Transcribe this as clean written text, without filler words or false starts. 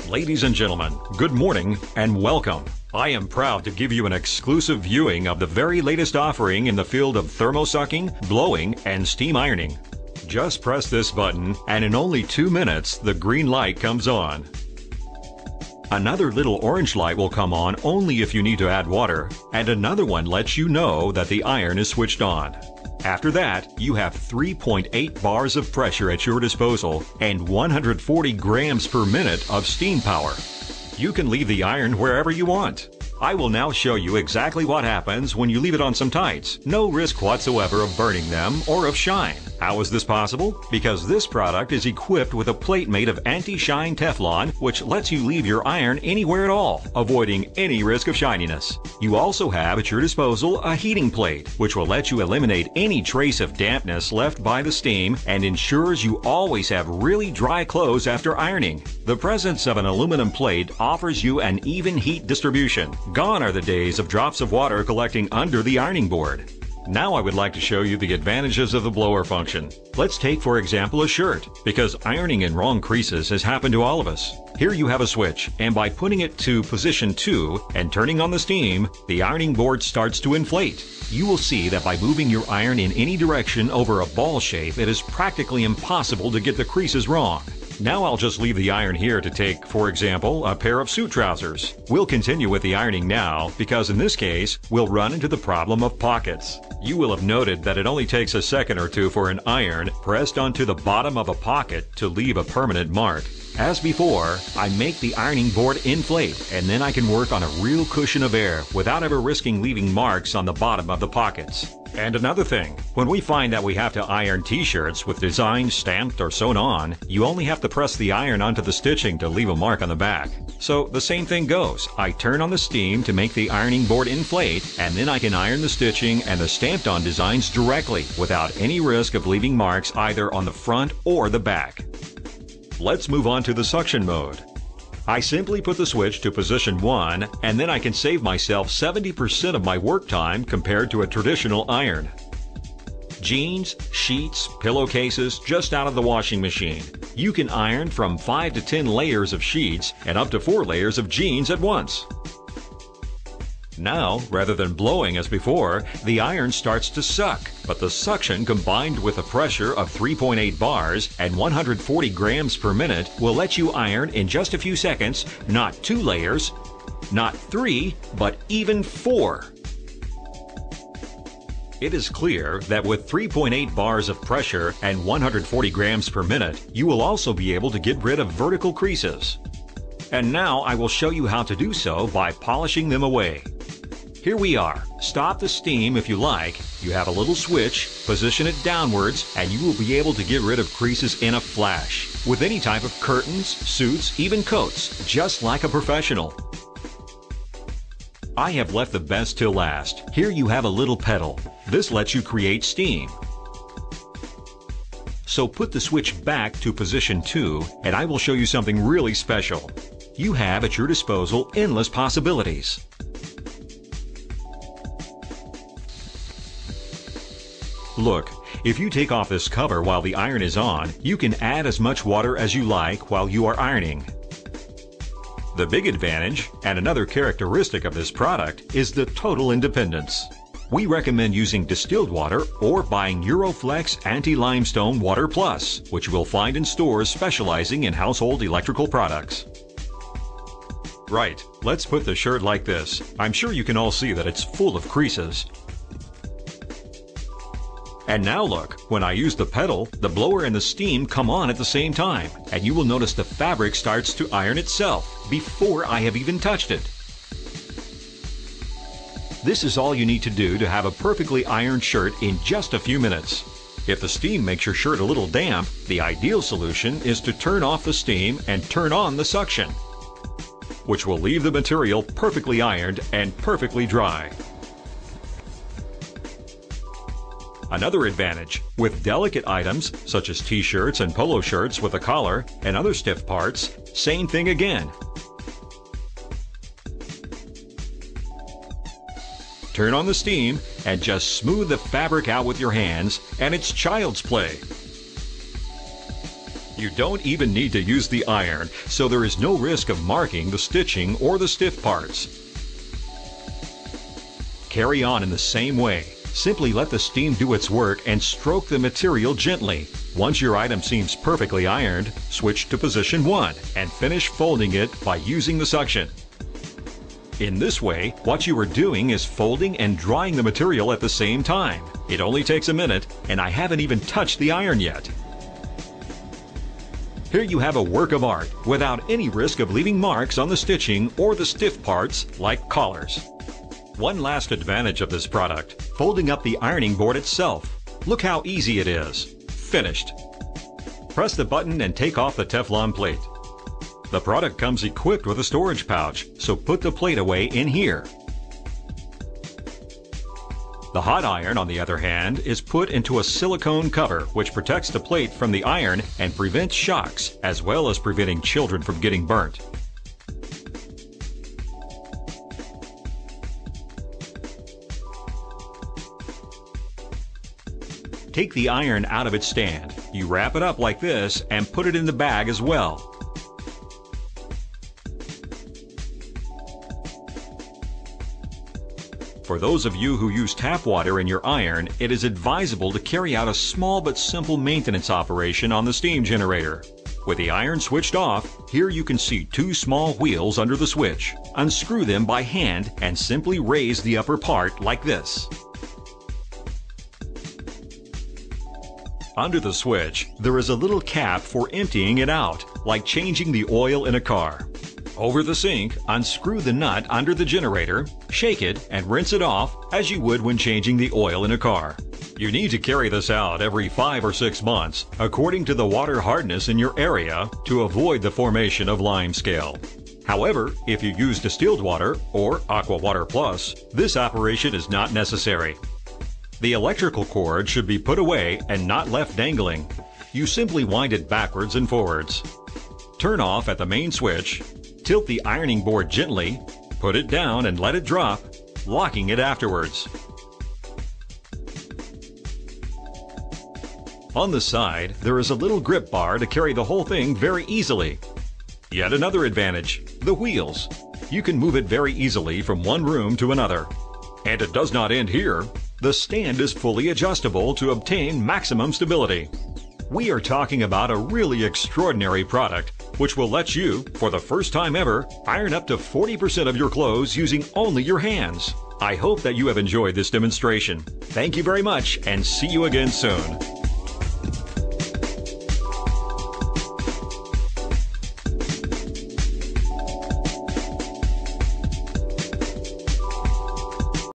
Ladies and gentlemen, good morning and welcome. I am proud to give you an exclusive viewing of the very latest offering in the field of thermosucking, blowing, and steam ironing. Just press this button and in only 2 minutes the green light comes on. Another little orange light will come on only if you need to add water, and another one lets you know that the iron is switched on. After that, you have 3.8 bars of pressure at your disposal and 140 grams per minute of steam power. You can leave the iron wherever you want. I will now show you exactly what happens when you leave it on some tights. No risk whatsoever of burning them or of shine. How is this possible? Because this product is equipped with a plate made of anti-shine Teflon, which lets you leave your iron anywhere at all, avoiding any risk of shininess. You also have at your disposal a heating plate, which will let you eliminate any trace of dampness left by the steam and ensures you always have really dry clothes after ironing. The presence of an aluminum plate offers you an even heat distribution. Gone are the days of drops of water collecting under the ironing board. Now I would like to show you the advantages of the blower function. Let's take for example a shirt, because ironing in wrong creases has happened to all of us. Here you have a switch, and by putting it to position 2 and turning on the steam, the ironing board starts to inflate. You will see that by moving your iron in any direction over a ball shape, it is practically impossible to get the creases wrong. Now I'll just leave the iron here to take, for example, a pair of suit trousers. We'll continue with the ironing now because in this case, we'll run into the problem of pockets. You will have noted that it only takes a second or two for an iron pressed onto the bottom of a pocket to leave a permanent mark. As before, I make the ironing board inflate and then I can work on a real cushion of air without ever risking leaving marks on the bottom of the pockets. And another thing, when we find that we have to iron t-shirts with designs stamped or sewn on, you only have to press the iron onto the stitching to leave a mark on the back. So the same thing goes. I turn on the steam to make the ironing board inflate, and then I can iron the stitching and the stamped on designs directly without any risk of leaving marks either on the front or the back. Let's move on to the suction mode. I simply put the switch to position 1 and then I can save myself 70% of my work time compared to a traditional iron. Jeans, sheets, pillowcases just out of the washing machine. You can iron from 5 to 10 layers of sheets and up to 4 layers of jeans at once. Now, rather than blowing as before, the iron starts to suck, but the suction combined with a pressure of 3.8 bars and 140 grams per minute will let you iron in just a few seconds, not 2 layers, not 3, but even 4. It is clear that with 3.8 bars of pressure and 140 grams per minute, you will also be able to get rid of vertical creases. And now I will show you how to do so by polishing them away. Here we are. Stop the steam if you like. You have a little switch, position it downwards, and you will be able to get rid of creases in a flash. With any type of curtains, suits, even coats, just like a professional. I have left the best till last. Here you have a little pedal. This lets you create steam. So put the switch back to position 2, and I will show you something really special. You have at your disposal endless possibilities. Look, if you take off this cover while the iron is on, you can add as much water as you like while you are ironing. The big advantage, and another characteristic of this product, is the total independence. We recommend using distilled water or buying Euroflex Anti-Limestone Water Plus, which you will find in stores specializing in household electrical products. Right, let's put the shirt like this. I'm sure you can all see that it's full of creases. And now look, when I use the pedal, the blower and the steam come on at the same time, and you will notice the fabric starts to iron itself before I have even touched it. This is all you need to do to have a perfectly ironed shirt in just a few minutes. If the steam makes your shirt a little damp, the ideal solution is to turn off the steam and turn on the suction, which will leave the material perfectly ironed and perfectly dry. Another advantage, with delicate items such as t-shirts and polo shirts with a collar and other stiff parts, same thing again. Turn on the steam and just smooth the fabric out with your hands, and it's child's play. You don't even need to use the iron, so there is no risk of marking the stitching or the stiff parts. Carry on in the same way. Simply let the steam do its work and stroke the material gently. Once your item seems perfectly ironed, switch to position 1 and finish folding it by using the suction. In this way, what you are doing is folding and drying the material at the same time. It only takes a minute, and I haven't even touched the iron yet. Here you have a work of art without any risk of leaving marks on the stitching or the stiff parts like collars. One last advantage of this product, folding up the ironing board itself. Look how easy it is. Finished. Press the button and take off the Teflon plate. The product comes equipped with a storage pouch, so put the plate away in here. The hot iron, on the other hand, is put into a silicone cover which protects the plate from the iron and prevents shocks, as well as preventing children from getting burnt. Take the iron out of its stand. You wrap it up like this and put it in the bag as well. For those of you who use tap water in your iron, it is advisable to carry out a small but simple maintenance operation on the steam generator. With the iron switched off, here you can see 2 small wheels under the switch. Unscrew them by hand and simply raise the upper part like this. Under the switch, there is a little cap for emptying it out, like changing the oil in a car. Over the sink, unscrew the nut under the generator, shake it, and rinse it off as you would when changing the oil in a car. You need to carry this out every 5 or 6 months, according to the water hardness in your area, to avoid the formation of limescale. However, if you use distilled water or Aqua Water Plus, this operation is not necessary. The electrical cord should be put away and not left dangling. You simply wind it backwards and forwards. Turn off at the main switch, tilt the ironing board gently, put it down and let it drop, locking it afterwards. On the side, there is a little grip bar to carry the whole thing very easily. Yet another advantage, the wheels. You can move it very easily from one room to another. And it does not end here. The stand is fully adjustable to obtain maximum stability. We are talking about a really extraordinary product which will let you, for the first time ever, iron up to 40% of your clothes using only your hands. I hope that you have enjoyed this demonstration. Thank you very much and see you again soon.